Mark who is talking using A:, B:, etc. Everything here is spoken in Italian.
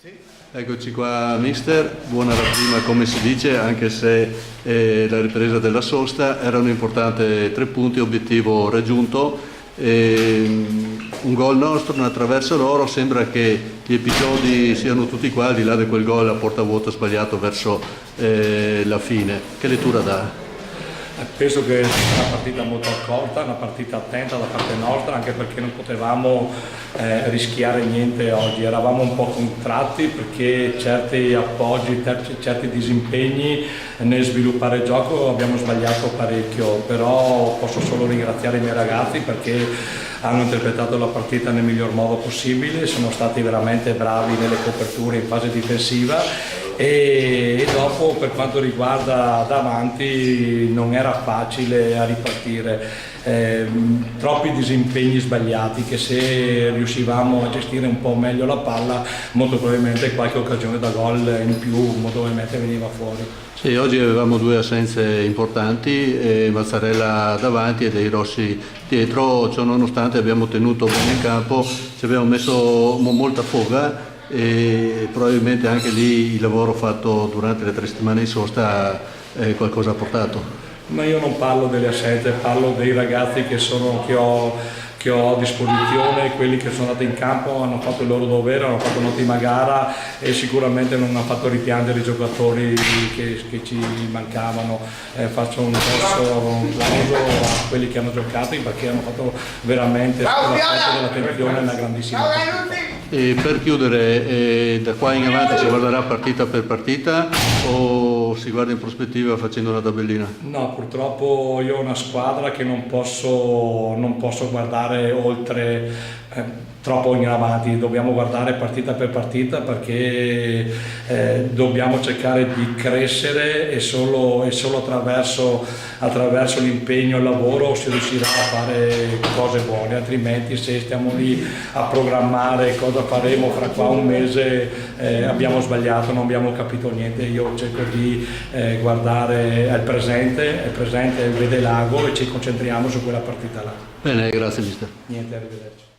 A: Sì. Eccoci qua mister, buona prima come si dice, anche se la ripresa della sosta era un importante 3 punti, obiettivo raggiunto, un gol nostro, un attraverso loro, sembra che gli episodi siano tutti qua, al di là di quel gol a porta vuota sbagliato verso la fine. Che lettura dà?
B: Penso che sia una partita molto accorta, una partita attenta da parte nostra, anche perché non potevamo rischiare niente oggi, eravamo un po' contratti perché certi appoggi, certi disimpegni nel sviluppare il gioco abbiamo sbagliato parecchio, però posso solo ringraziare i miei ragazzi perché hanno interpretato la partita nel miglior modo possibile, sono stati veramente bravi nelle coperture in fase difensiva. E dopo, per quanto riguarda davanti, non era facile a ripartire, troppi disimpegni sbagliati che se riuscivamo a gestire un po' meglio la palla molto probabilmente qualche occasione da gol in più molto probabilmente veniva fuori.
A: Sì, oggi avevamo 2 assenze importanti, Mazzarella davanti e Dei Rossi dietro, ciò nonostante abbiamo tenuto bene in campo, ci abbiamo messo molta foga e probabilmente anche lì il lavoro fatto durante le 3 settimane di sosta qualcosa ha portato.
B: Ma io non parlo delle assenze, parlo dei ragazzi che ho a disposizione, quelli che sono andati in campo hanno fatto il loro dovere, hanno fatto un'ottima gara e sicuramente non hanno fatto ripiangere i giocatori che ci mancavano. Faccio un applauso a quelli che hanno giocato perché hanno fatto veramente dell'attenzione una grandissima partita.
A: E per chiudere, da qua in avanti si guarderà partita per partita o si guarda in prospettiva facendo una tabellina?
B: No, purtroppo io ho una squadra che non posso guardare oltre troppo in avanti, dobbiamo guardare partita per partita perché dobbiamo cercare di crescere e solo attraverso l'impegno e il lavoro si riuscirà a fare cose buone, altrimenti se stiamo lì a programmare cosa faremo fra qua un mese abbiamo sbagliato, non abbiamo capito niente. Io cerco di guardare al presente, il vede l'ago e ci concentriamo su quella partita là.
A: Bene, grazie mister.
B: Niente, arrivederci.